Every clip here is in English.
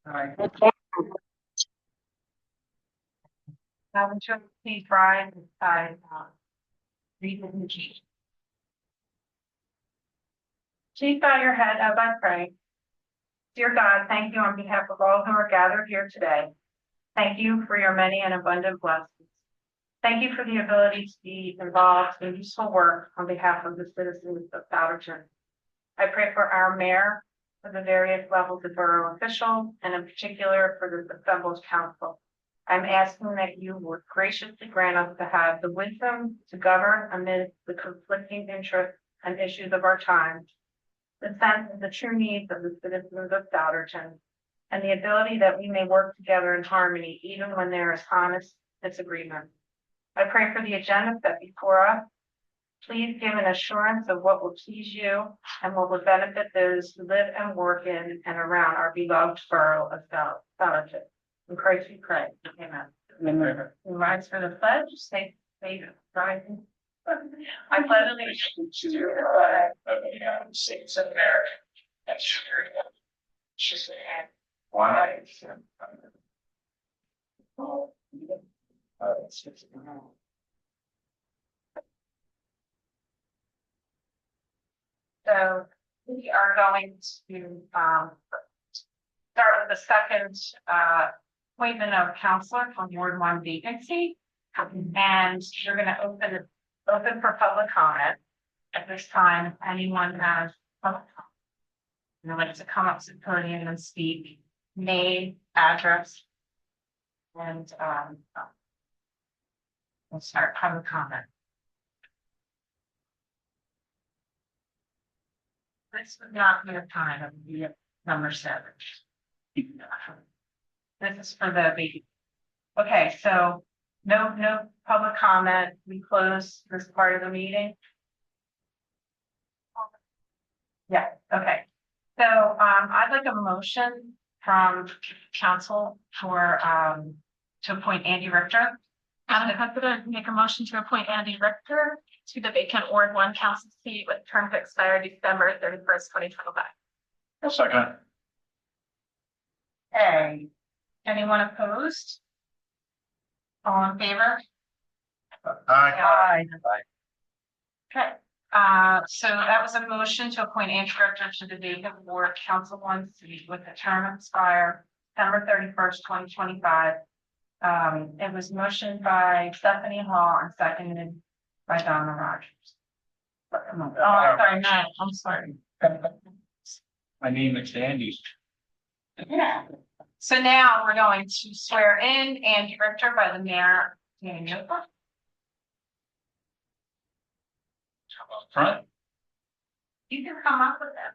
All right. Madam Chair, please rise by read the chief. Please bow your head as I pray. Dear God, thank you on behalf of all who are gathered here today. Thank you for your many and abundant blessings. Thank you for the ability to be involved in useful work on behalf of the citizens of Souderton. I pray for our mayor, for the various levels of borough officials, and in particular for the assembled council. I'm asking that you would graciously grant us to have the wisdom to govern amid the conflicting interests and issues of our time, the sense of the true needs of the citizens of Souderton, and the ability that we may work together in harmony even when there is honest disagreement. I pray for the agenda set before us. Please give an assurance of what will please you and what will benefit those who live and work in and around our beloved borough of Souderton. In Christ we pray. Amen. Amen. Rise for the pledge. Stay safe. Rising. I pledge allegiance to the flag of the United States of America and to the republic one nation. So we are going to start with the second appointment of Councilor from Ward 1 Vacancy, and you're going to open for public comment. At this time, if anyone has public comment, and would like to come up to the podium and speak, name, address, and we'll start public comment. This would not be a time of the number 7. This is for the baby. Okay, so no public comment. We close this part of the meeting. Yeah, okay. So I'd like a motion from council for to appoint Andy Richter. Madam President, make a motion to appoint Andy Richter to the vacant Ward 1 council seat with term to expire December 31st, 2025. A second. Okay. Anyone opposed? All in favor? Aye. Okay. So that was a motion to appoint Andy Richter to the vacant Ward Council 1 seat with the term expire December 31st, 2025. It was motioned by Stephanie Hall and seconded by Donna Rogers. Oh, sorry, Matt. I'm sorry. My name is Andy. Yeah. So now we're going to swear in Andy Richter by the mayor, Mayor Yocum. Front. You can come up with them.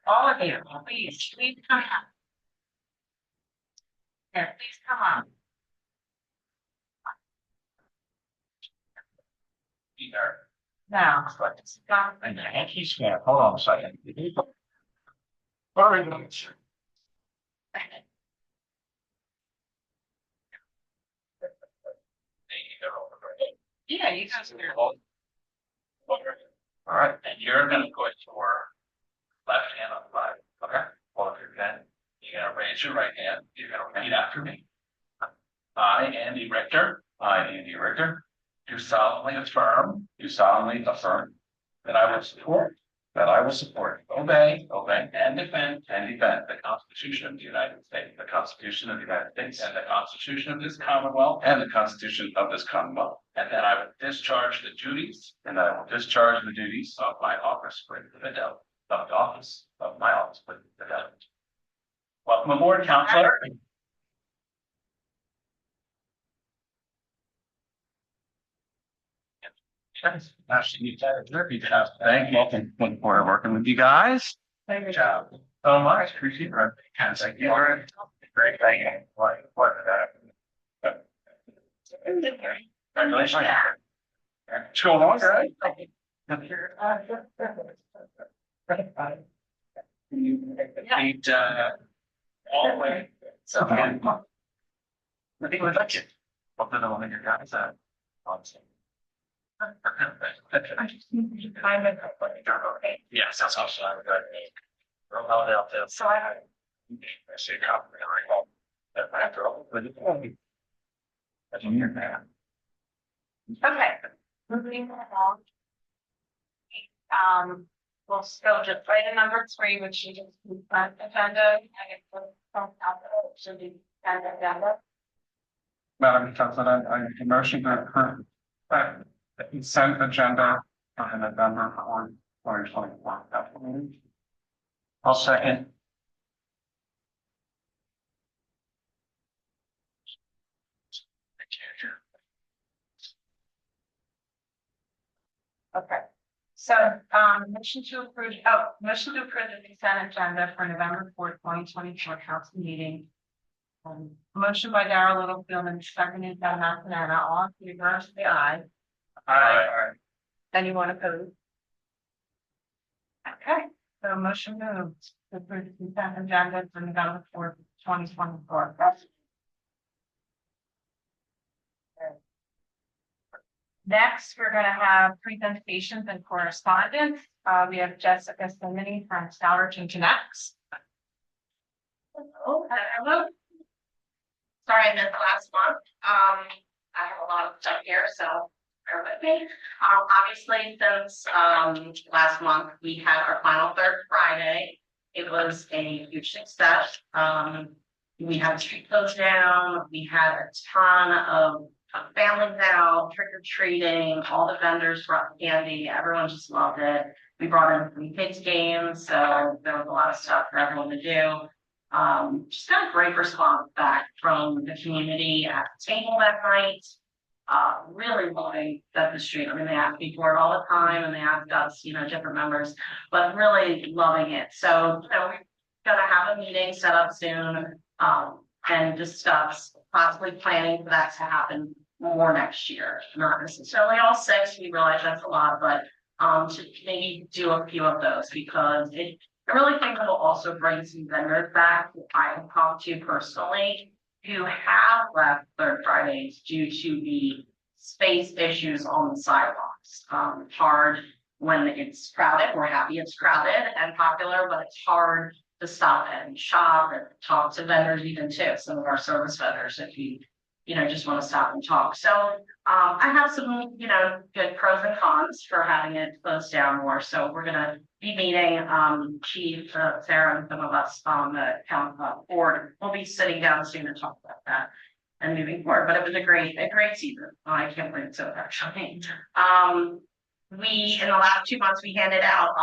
All of you, please come up. Here, please come up. Now, And he's gonna hold on a second. Very much. yeah, you guys are. All right, and you're gonna put your left hand on the Bible, okay? Hold up your pen. You're gonna raise your right hand. You're gonna repeat after me. I, Andy Richter, do solemnly affirm that I will support, obey, and defend the Constitution of the United States, and the Constitution of this Commonwealth, and that I will discharge the duties of my office with fidelity. Welcome aboard, Councilor. Thank you. Looking forward to working with you guys. Good job. So much. Appreciate it. Thank you. Great. Thank you. Congratulations. It's going on, right? Need all the way. So I think we like it. Hope that one of your guys I just need to time it. Yes, that's also I would. So I I say copy. That might have to open it. That's in here now. Okay, moving along. We'll still just item number 3, which is consent agenda. I guess from Councilor should be consent agenda. Madam President, I make a motion to approve the consent agenda for the November 4th, 2024 council meeting. I'll second. Okay. So, motion to approve the consent agenda for November 4th, 2024 council meeting. Motion by Darrell Littlefield and seconded by Matt Banana. All in favor, say aye. Aye. Anyone opposed? Okay, so motion moves to approve the consent agenda for November 4th, 2024. Next, we're going to have presentations and correspondence. We have Jessica Cimini from Souderton Connects. Hello. Sorry I missed last month. I have a lot of stuff here, so bear with me. Obviously, since last month, we had our final third Friday. It was a huge success. We had the street closed down. We had a ton of families out, trick-or-treating, all the vendors brought candy, everyone just loved it. We brought in 3 kids games, so there was a lot of stuff for everyone to do. Just got a great response back from the community at the table that night. Really loving that the street, I mean, they ask me for it all the time and they ask us, different members, but really loving it. So, we're gonna have a meeting set up soon, and discuss possibly planning for that to happen more next year. Not necessarily all 6, we realize that's a lot, but to maybe do a few of those because I really think it will also bring some vendors back who I have talked to personally who have left third Fridays due to the space issues on the sidewalks. Hard when it's crowded. We're happy it's crowded and popular, but it's hard to stop and shop and talk to vendors even too. Some of our service vendors, if you just want to stop and talk. So I have some, good pros and cons for having it closed down more. So we're gonna be meeting Chief Sarah and some of us on the board. We'll be sitting down soon to talk about that and moving forward. But it was a great season. I can't believe it's over actually. We in the last 2 months we handed out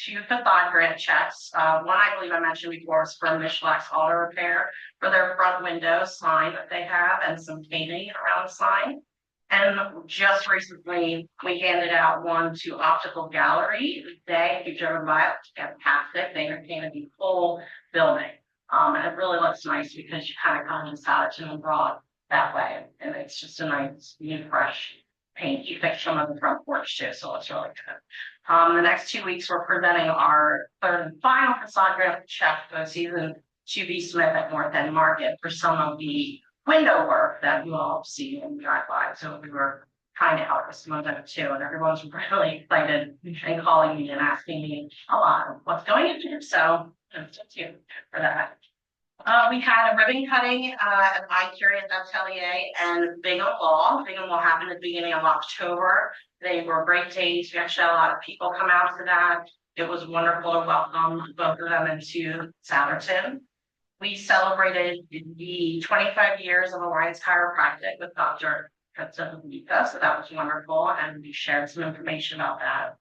2 facade grant checks. One I believe I mentioned before was for Michelak's Auto Repair for their front window sign that they have and some painting around the sign. And just recently we handed out one to Optical Gallery. They, if you've driven by it, it's fantastic. They painted the whole building. And it really looks nice because you kind of come inside it and broad that way. And it's just a nice new fresh paint. You fixed some of the front porch too, so it's really good. The next 2 weeks, we're presenting our third and final facade grant check for the season to be Smith at North End Market for some of the window work that you all see in the drive by. So we were trying to help with some of them too, and everyone's really excited and calling me and asking me a lot of what's going into it. So thank you for that. We had a ribbon cutting at I Curious Atelier and Bingham Law. Bingham Law happened at the beginning of October. They were great days. We actually had a lot of people come out to that. It was wonderful to welcome both of them into Souderton. We celebrated the 25 years of Alliance Chiropractic with Dr. Mika, so that was wonderful, and we shared some information about that.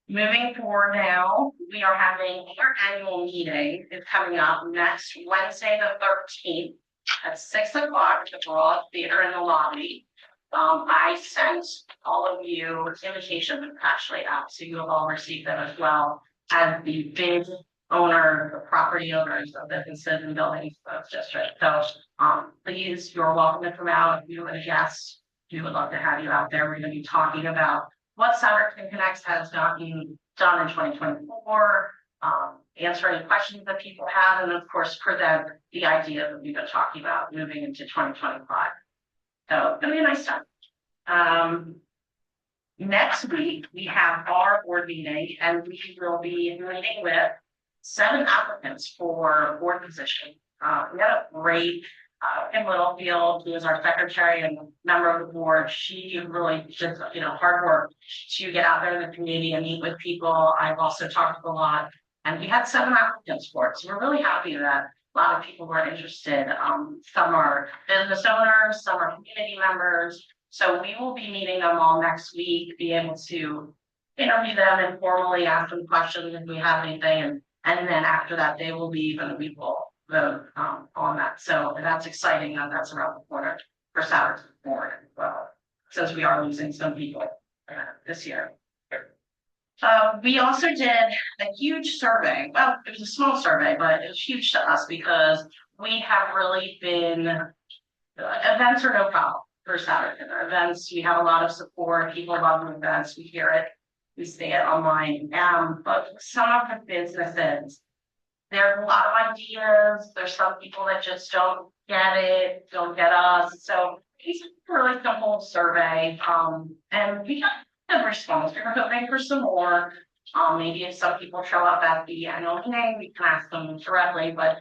Moving forward now, we are having our annual meeting. It's coming up next Wednesday, the 13th at 6 o'clock at the Borough Theater in the lobby. I sent all of you invitations actually out, so you have all received them as well as the big owner, the property owners of businesses and buildings of the district. So please, you're welcome to come out. If you and a guest, we would love to have you out there. We're going to be talking about what Souderton Connects has gotten done in 2024, answer any questions that people have, and of course present the idea that we've been talking about moving into 2025. So it's gonna be a nice time. Next week we have our board meeting, and we will be meeting with 7 applicants for board position. We had a great, Kim Littlefield, who is our secretary and member of the board. She really just, hard work to get out there in the community and meet with people. I've also talked a lot, and we had 7 applicants for it. So we're really happy that a lot of people were interested. Some are business owners, some are community members. So we will be meeting them all next week, be able to interview them informally, ask them questions if we have anything, and then after that, they will leave and we will vote on that. So that's exciting, and that's around the corner for Souderton board as well, since we are losing some people this year. We also did a huge survey. Well, it was a small survey, but it was huge to us because we have really been, events are no problem for Souderton. Events, we have a lot of support. People love the events. We hear it. We see it online. But some of the businesses, there's a lot of ideas. There's some people that just don't get it, don't get us. So it's a really simple survey. And we got a response. We're hoping for some more. Maybe if some people show up at the annual meeting, we can ask them directly. But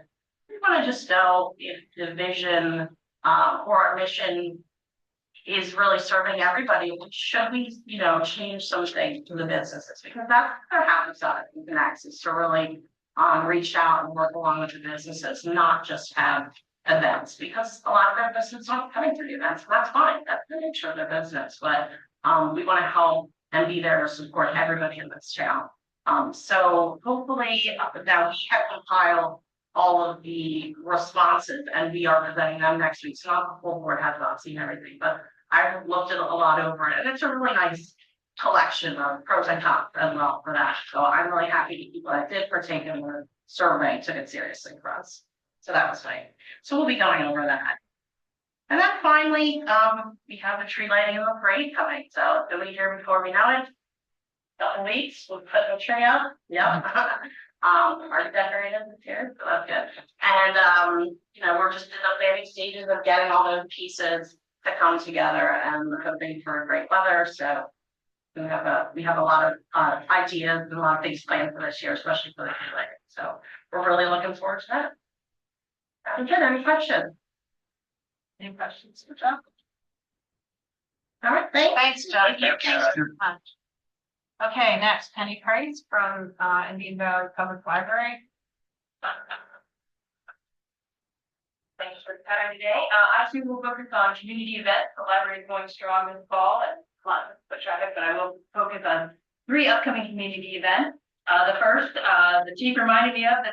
we want to just know if the vision or our mission is really serving everybody. Should we, change some things to the businesses? Because that's what happens out in Connects, is to really reach out and work along with the businesses, not just have events, because a lot of their businesses aren't coming to the events. That's fine. That's the nature of their business. But we want to help and be there to support everybody in this town. So hopefully now we have compiled all of the responses and we are presenting them next week. So not the whole board has not seen everything, but I've looked at a lot over it, and it's a really nice collection of pros and cons as well for that. So I'm really happy the people that did partake in the survey took it seriously for us. So that was nice. So we'll be going over that. And then finally, we have the tree lighting and the parade coming. So it'll be here before we know it. Couple weeks, we'll put the tree up. Yeah. Already decorated this year, so that's good. And we're just in the planning stages of getting all those pieces to come together, and we're hoping for great weather. So we have a lot of ideas and a lot of things planned for this year, especially for the tree lighting. So we're really looking forward to that. Okay, any questions? Any questions for John? All right, thanks, John. Thank you very much. Okay, next, Penny Price from Indian Valley Public Library. Thanks for the time today. Actually, we'll focus on community events. The library is going strong this fall and a lot of foot traffic, but I will focus on 3 upcoming community events. The first, the chief reminded me of, the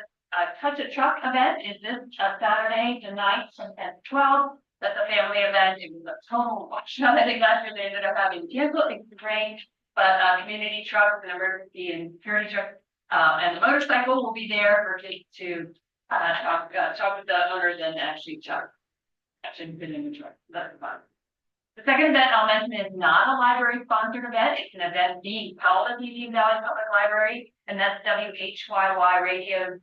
Touch a Truck event is this Saturday, the 9th from 10 to 12. That's a family event. It was a total washout. I think last year they ended up having to cancel. It's rain, but community trucks and emergency and security trucks and the motorcycle will be there for kids to talk with the owners and actually fit in the truck. That's fun. The second event I'll mention is not a library sponsored event. It's an event being held at the Indian Valley Public Library, and that's WHYY Radio's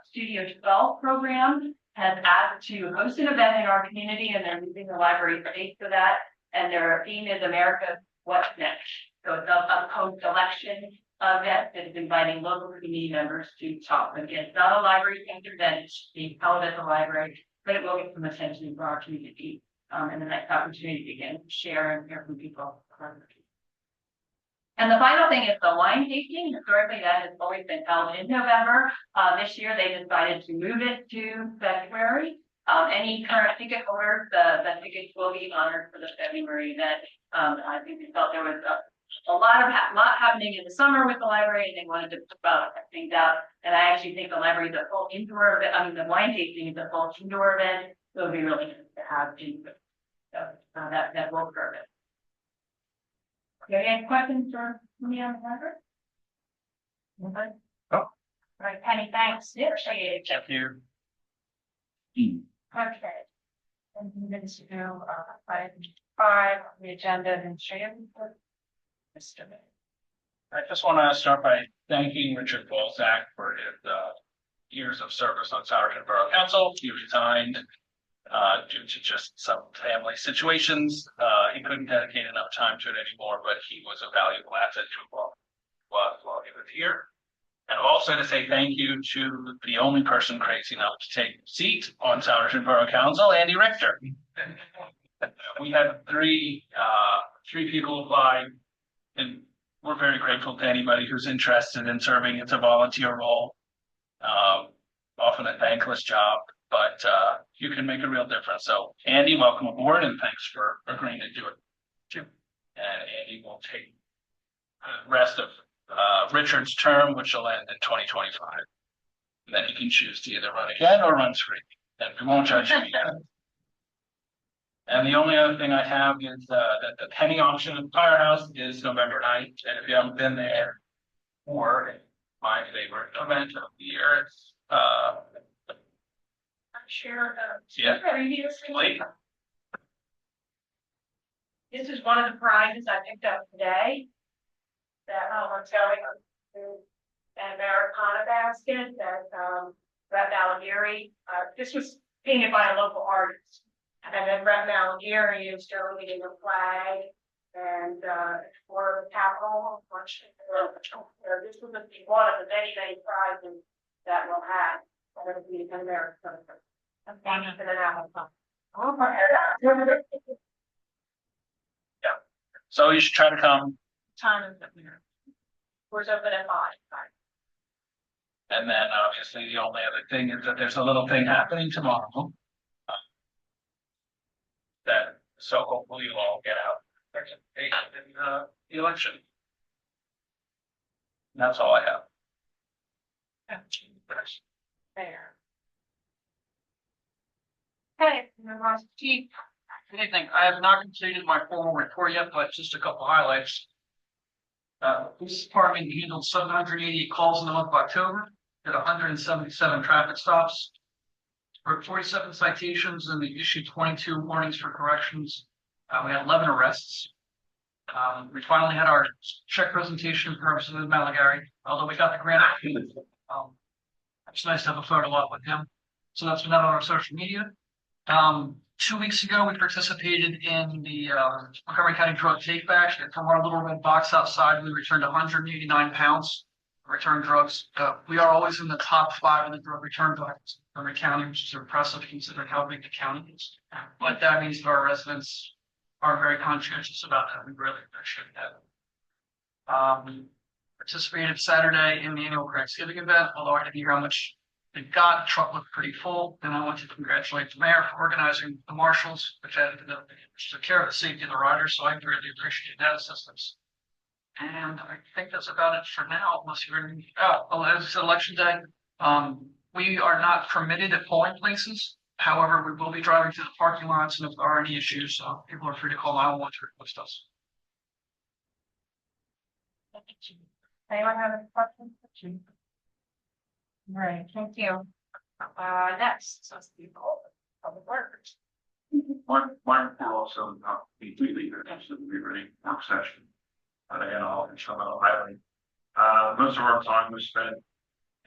Studio 12 program has asked to host an event in our community, and they're using the library space for that. And their theme is America What's Next. So it's a post-election event that is inviting local community members to talk. Again, it's not a library-centered event. It's being held at the library, but it will get some attention for our community. And the next opportunity to again share and hear from people. And the final thing is the wine tasting. Historically, that has always been held in November. This year, they decided to move it to February. Any current ticket holders, the tickets will be honored for the February event. I think they felt there was a lot happening in the summer with the library, and they wanted to put things out. And I actually think the library is a full indoor event. I mean, the wine tasting is a full indoor event. So it'll be really nice to have input. So that will occur. Any questions for me on the library? Nobody? Oh. All right, Penny, thanks. Appreciate it. Thank you. Okay. And minutes to go, item 5 on the agenda, administrative. Mr. Mayor. I just want to start by thanking Richard Balzac for his years of service on Souderton Borough Council. He resigned due to just some family situations. He couldn't dedicate enough time to it anymore, but he was a valuable asset to while he was here. And also to say thank you to the only person crazy enough to take a seat on Souderton Borough Council, Andy Richter. We had three people apply, and we're very grateful to anybody who's interested in serving. It's a volunteer role, often a thankless job, but you can make a real difference. So Andy, welcome aboard, and thanks for agreeing to do it too. And Andy will take the rest of Richard's term, which will end in 2025. And then you can choose to either run again or run free, and we won't judge you again. And the only other thing I have is that the penny auction at the firehouse is November 9th. And if you haven't been there, or my favorite event of the year, it's I'm sure. Yeah. Late. This is one of the prizes I picked up today. That I'm going to an Americana basket that Brett Malagiri. This was painted by a local artist. And then Brett Malagiri is donating a flag and for the Capitol. This was one of the many prizes that we'll have. It'll be an American. I'm thanking for the apple. Yeah. So you should try to come. Time is there. We're open at 5. And then obviously the only other thing is that there's a little thing happening tomorrow. So hopefully you'll all get out participate in the election. And that's all I have. There. Okay, Chief. Good evening. I have not completed my formal report yet, but just a couple highlights. Police department handled 788 calls in the month of October, did 177 traffic stops, wrote 47 citations, and we issued 22 warnings for corrections. We had 11 arrests. We finally had our check presentation for Representative Malagari, although we got the grant. It's nice to have a photo op with him. So that's been out on our social media. 2 weeks ago, we participated in the Montgomery County Drug Take Back. From our little red box outside, we returned 189 pounds of returned drugs. We are always in the top 5 in the drug return box in Montgomery County, which is impressive considering how big the county is. But that means that our residents are very conscientious about that. We really appreciate that. Participated Saturday in the annual Thanksgiving event, although I didn't hear how much they got. The truck looked pretty full, and I want to congratulate the mayor for organizing the marshals, which took care of the safety of the riders, so I greatly appreciate that assistance. And I think that's about it for now, unless you're in, as it's election day. We are not permitted at polling places. However, we will be driving to the parking lots, and if there are any issues, people are free to call 911 to request us. Anyone have any questions for Chief? Right, thank you. Next, so public workers. One will also not completely good, so we'll be ready for work session. And I'll highlight. Most of our time was spent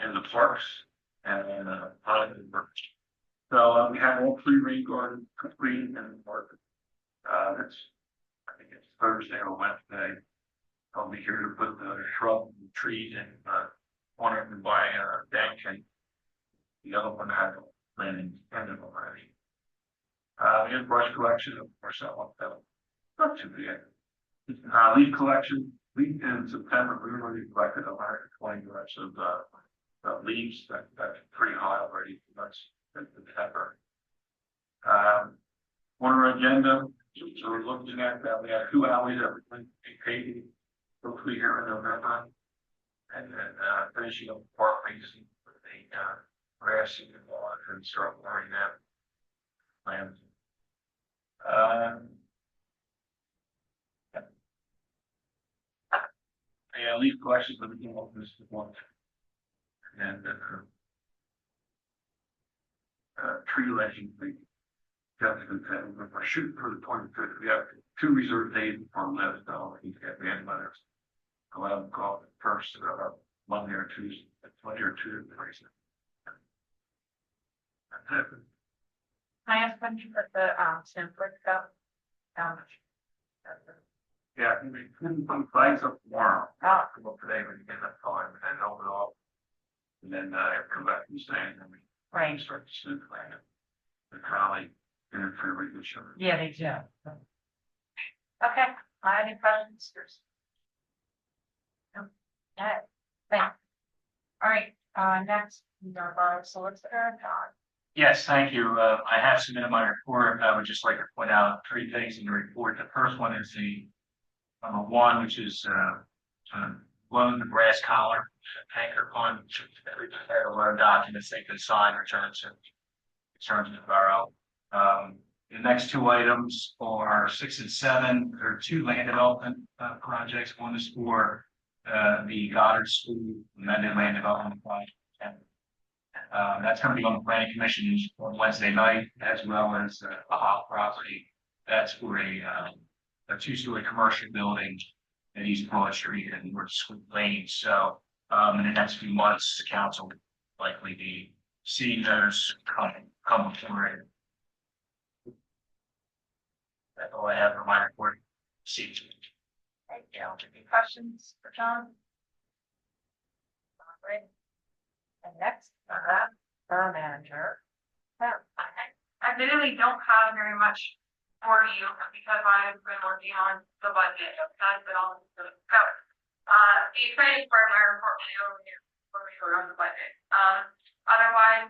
in the parks and in private work. So we had all 3 rain gardens complete and work. I think it's Thursday or Wednesday. I'll be here to put the shrub and trees in. One of them by Vacancy. The other one had planning ended already. We had brush collection, of course, I want that. Not too bad. Leaf collection. In September, we already collected 120 yards of leaves. That's pretty high already. That's September. On our agenda, so we're looking at that. We have 2 alleys that we're going to be paving, hopefully here in November. And then finishing up the park facing with the grass and lawn and start watering that plans. Yeah, leaf collection for the team of this one. And tree ledging, we're shooting for the 25th. We have 2 reserved days before we let us know. He's got bad letters. I'll have them call it first Monday or Tuesday. I asked when you put the Stanford stuff. Yeah, we couldn't put flags up tomorrow. Oh. Well, today when you get that time and over all And then, come back and stay, and then we Right. start to smooth plan it. The colleague, they're fairly good show. Yeah, they do. Okay, any questions? No. Okay, thanks. All right, next, our borough solicitor, John. Yes, thank you. I have submitted my report. I would just like to point out three things in the report. The first one is the number one, which is loan the brass collar tanker fund. We prepared a lot of documents they can sign, returns to the borough. The next two items are 6 and 7. There are two land development projects. One is for the Goddard School amended land development project. That's going to be on the planning commission on Wednesday night, as well as a hot property. That's for a two-story commercial building at East Broad Street and North School Lane. So in the next few months, the council will likely be seeing those come forward. That's all I have for my report. See you. Thank you. Any questions for John? All right. And next, borough manager. I literally don't have very much for you because I've been working on the budget. That's been all the stuff. The training for my report when we go on the budget. Otherwise,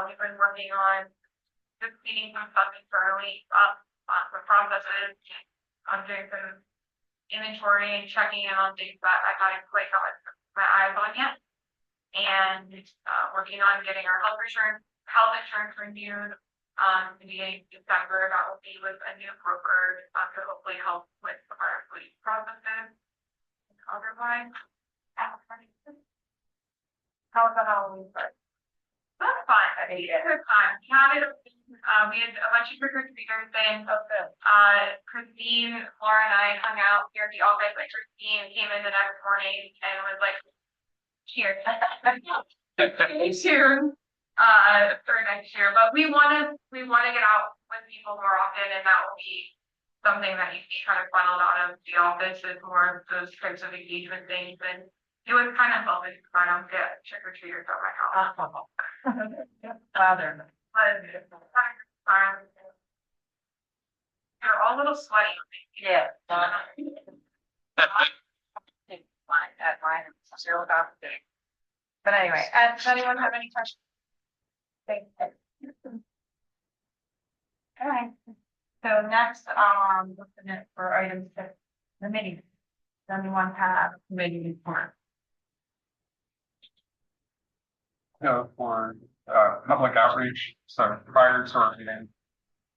we've been working on just speeding some stuff internally up the processes. I'm doing some inventory and checking in on things that I haven't quite got my eyes on yet. And working on getting our health insurance renewed. Beginning of December, that will be with a new broker to hopefully help with our police processes. Otherwise, How was the Halloween party? that's fine. It's a good time. We had a bunch of trick-or-treaters in. Christine, Laura, and I hung out here at the office. Like Christine came in the next morning and was like, "Cheers." Soon. For next year, but we want to get out with people more often, and that will be something that you see kind of funneled out of the office is more of those types of engagement things. And it was kind of selfish because I don't get trick or treaters at my house. Father. They're all a little sweaty. Yeah. At mine, it's zero opposite. But anyway, does anyone have any questions? All right. So next, looking at for items that the meeting. Does anyone have a committee report? For public outreach, so prior to our meeting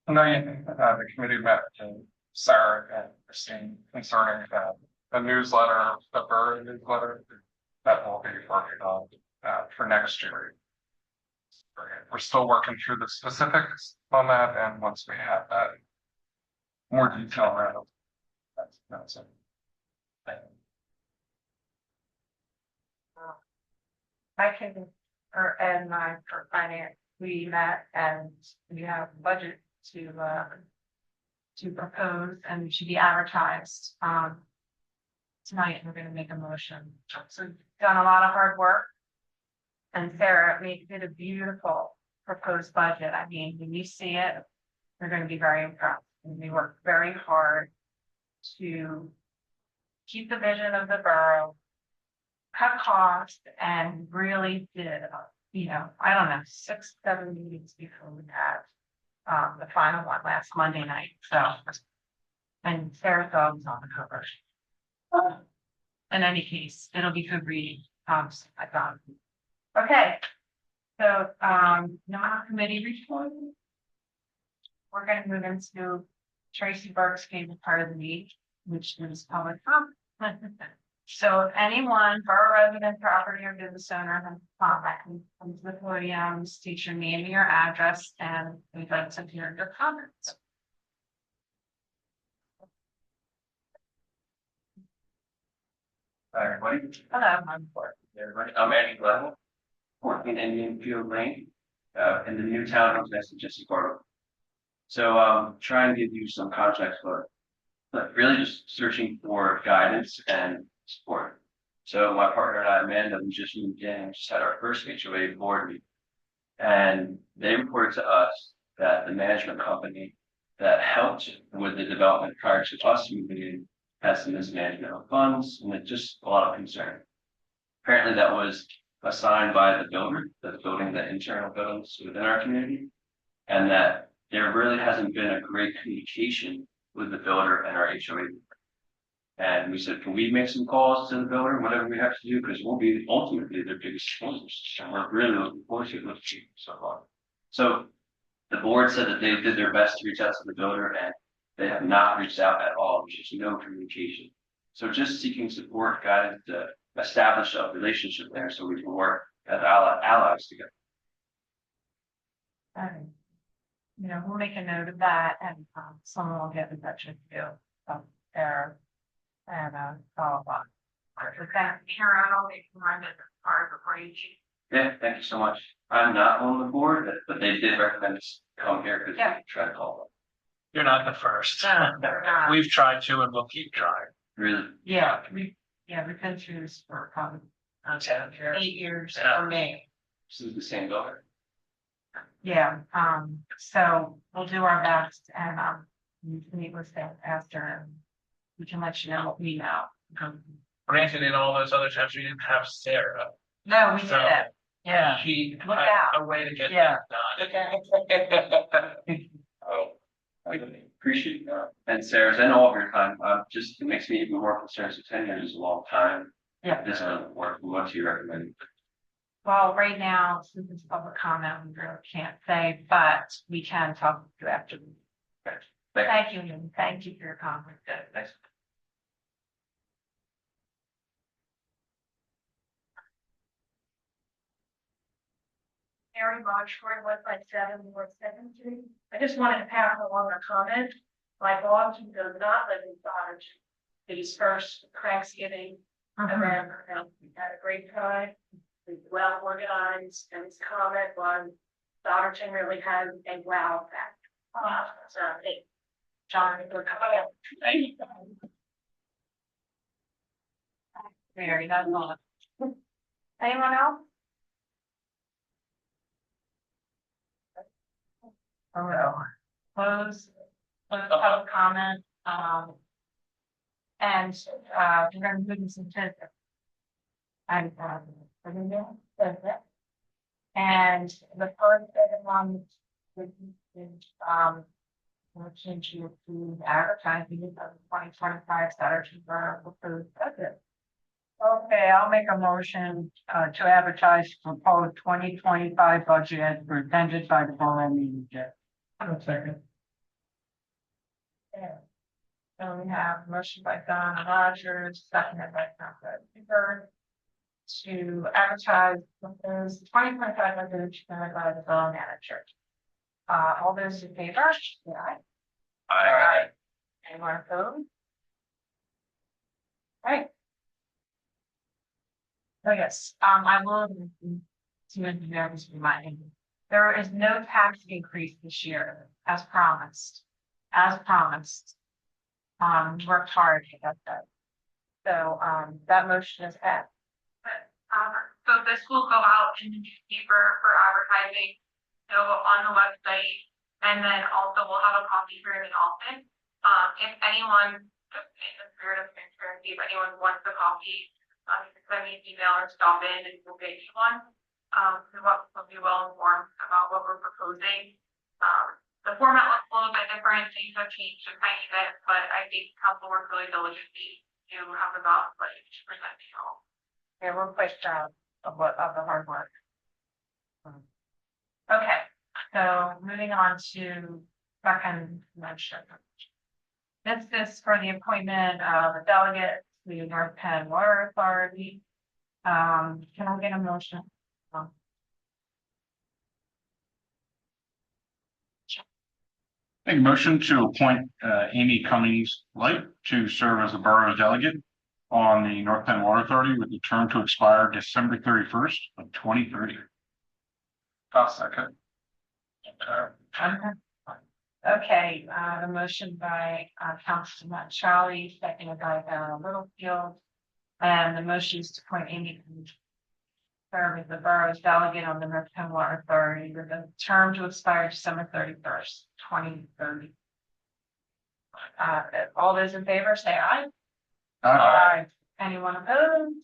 tonight, the committee met with Sarah and Christine concerning the newsletter, the Borough newsletter that we'll be working on for next year. We're still working through the specifics on that, and once we have that more detail around, that's it. I can, or Ed and I for finance, we met and we have a budget to propose and it should be advertised tonight. We're going to make a motion. So we've done a lot of hard work. And Sarah did a beautiful proposed budget. I mean, when you see it, you're going to be very impressed. And we worked very hard to keep the vision of the borough, cut costs, and really did, I don't know, 6-7 meetings before we had the final one last Monday night. So, and Sarah's dog was on the cover. In any case, it'll be good reading. I thought. Okay, so non-committee report. We're going to move into Tracy Burke's favorite part of the meeting, which is public comment. So if anyone, borough resident, property or business owner has comment, come to the podium, state your name and your address, and we'd like to hear your comments. Hi, everybody. Hello, I'm Bart. Everybody, I'm Andy Level, 14 Indian Field Lane, in the new townhouse next to Jesse Borough. So, trying to give you some context, but really just searching for guidance and support. So my partner and I, Amanda, we just moved in and just had our first HOA board meeting. And they reported to us that the management company that helped with the development prior to us moving in had some mismanagement of funds and it's just a lot of concern. Apparently that was assigned by the builder that's building the internal buildings within our community. And that there really hasn't been a great communication with the builder and our HOA. And we said, can we make some calls to the builder, whatever we have to do, because we'll be ultimately their biggest sponsors. And we're really looking forward to it so far. So the board said that they did their best to reach out to the builder and they have not reached out at all. There's just no communication. So just seeking support, guidance to establish a relationship there so we can work as allies together. You know, we'll make a note of that and someone will get in touch with you there and follow up. So thank you, Karen, I'll make my business card before you choose. Yeah, thank you so much. I'm not on the board, but they did recommend us come here because Yeah. we tried to call them. You're not the first. No. We've tried to and we'll keep trying. Really? Yeah, we've been through this for probably 8 years for me. This is the same builder. Yeah, so we'll do our best and meet with them after and we can let you know what we know. Granted, in all those other times, we didn't have Sarah. No, we did So- it. Yeah. She Look had out. a way to get Yeah. that done. Oh, I appreciate that. And Sarah's and all of your time. Just it makes me even more concerned. So 10 years is a long time. Yeah. This doesn't work. What do you recommend? Well, right now, since it's public comment, we really can't say, but we can talk to you after. Thank you, and thank you for your comment. Thanks. Mary Rochford, 157 North 7th Street. I just wanted to pass along a comment. My dog, who does not live in Souderton, his first Thanksgiving event, we had a great time. He's well organized, and his comment was, Souderton really has a wow factor. So, hey, John, we're coming up. Mary, that's all. Anyone else? Oh, no. Close public comment, and, we're gonna move into some business. And, and the first item is, motion to approve advertising of the 2025 Saturday Borough proposed budget. Okay, I'll make a motion to advertise proposed 2025 budget as presented by the Borough meeting. Second. So we have a motion by Don Rogers, seconded by Councilor Bieber, to advertise proposed 2025 budget presented by the Borough manager. All those in favor? Say aye. Aye. Anyone opposed? Right. Oh, yes, I will, to engineer this reminding you. There is no tax increase this year, as promised. As promised. Worked hard to get that. So, that motion is passed. So this will go out in the newspaper for advertising, so on the website, and then also we'll have a copy here in the office. If anyone, just in the spirit of transparency, if anyone wants a copy, send me an email or stop in and we'll get you one. We want to be well informed about what we're proposing. The format looks a little bit different, things have changed a tiny bit, but I think council worked really diligently to have the ballot budget to present to you all. Yeah, we're quite proud of the hard work. Okay, so moving on to second motion. This is for the appointment of a delegate to the North Penn Water Authority. Can I get a motion? Make a motion to appoint Amy Cummings Light to serve as the borough delegate on the North Penn Water Authority with the term to expire December 31st of 2030. I'll second. Okay, a motion by Councilman Charlie, seconded by Littlefield, And the motion is to appoint Amy to serve as the borough's delegate on the North Hemlock Authority with a term to expire December 31st, 2030. All those in favor say aye. Aye. Anyone opposed?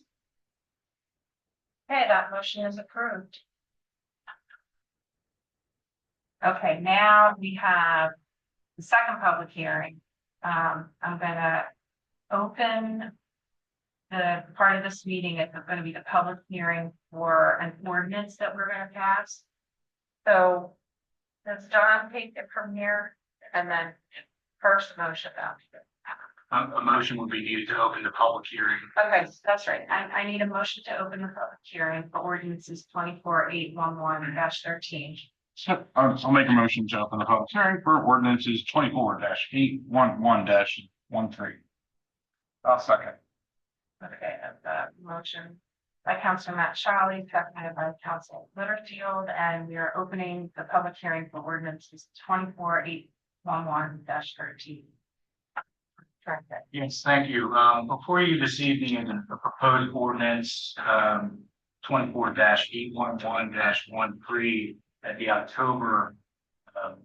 Okay, that motion is approved. Okay, now we have the second public hearing. I'm gonna open the part of this meeting. It's gonna be the public hearing for an ordinance that we're gonna pass. So does Don take it from here and then first motion after? A motion would be needed to open the public hearing. Okay, that's right. I need a motion to open the public hearing for ordinances 24-811-13. I'll make a motion to open the public hearing for ordinances 24-811-13. I'll second. Okay, motion by Councilor Matt Charlie, seconded by Councilor Litterfield, and we are opening the public hearing for ordinances 24-811-13. Yes, thank you. Before you this evening is a proposed ordinance, 24-811-13 at the October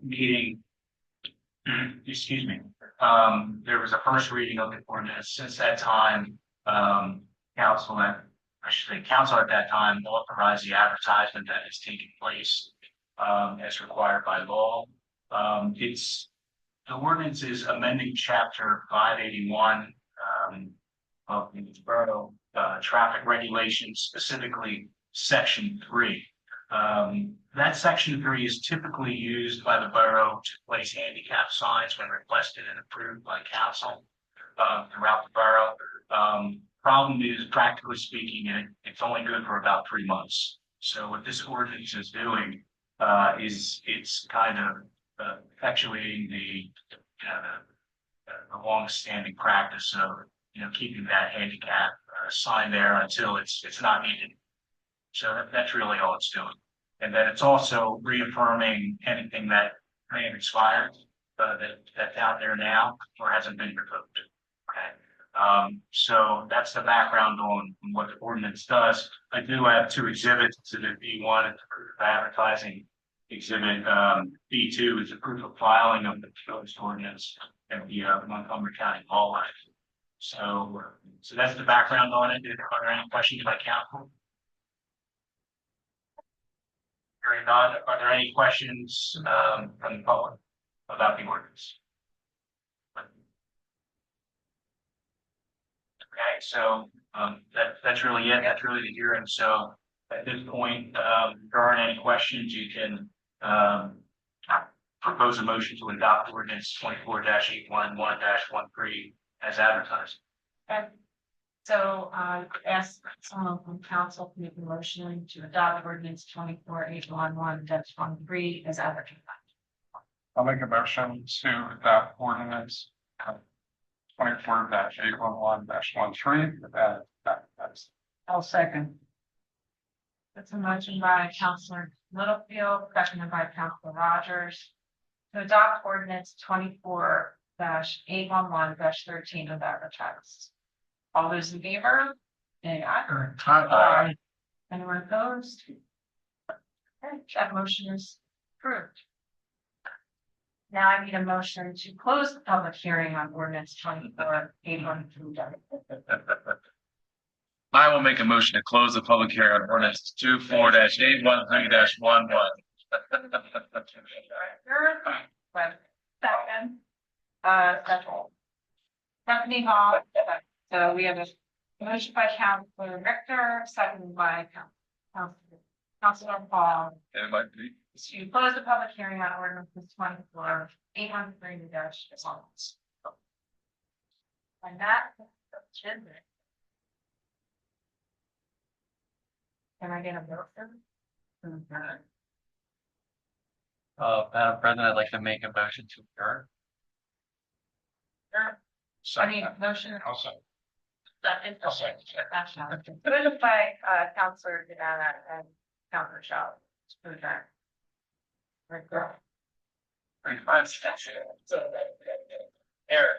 meeting. Excuse me. There was a first reading of the ordinance. Since that time, council at that time authorized the advertisement that is taking place as required by law. The ordinance is amending chapter 581 of the Borough traffic regulations, specifically section 3. That section 3 is typically used by the borough to place handicap signs when requested and approved by council throughout the borough. Problem is, practically speaking, it's only good for about 3 months. So what this ordinance is doing is it's kind of effectuating the long-standing practice of keeping that handicap sign there until it's not needed. So that's really all it's doing. And then it's also reaffirming anything that may have expired that's out there now or hasn't been revoked. Okay. So that's the background on what the ordinance does. I do have 2 exhibits. Exhibit B1 is proof of advertising. Exhibit B2 is a proof of filing of the proposed ordinance at the Montgomery County Law Life. So that's the background on it. Are there any questions by council? Hearing none, are there any questions from the public about the ordinance? Okay, so that's really it. That's really the hearing. So at this point, if there aren't any questions, you can propose a motion to adopt ordinance 24-811-13 as advertised. Okay. So ask someone from council to make a motion to adopt ordinance 24-811-13 as advertised. I'll make a motion to adopt ordinance 24-811-13. That's. I'll second. That's a motion by Councilor Littlefield, seconded by Councilor Rogers, to adopt ordinance 24-811-13 as advertised. All those in favor? Say aye. Aye. Anyone opposed? Okay, that motion is approved. Now I need a motion to close the public hearing on ordinance 24-813. I will make a motion to close the public hearing on ordinance 24-813-11. Second. Second. Stephanie Hall. So we have a motion by Councilor Richter, seconded by Councilor Paul. To close the public hearing on ordinance 24-813-11. And that should be. Can I get a motion? Madam President, I'd like to make a motion to adjourn. Sure. I need a motion. Also. Moved by Councilor Banana and Councilor Shaw. Eric.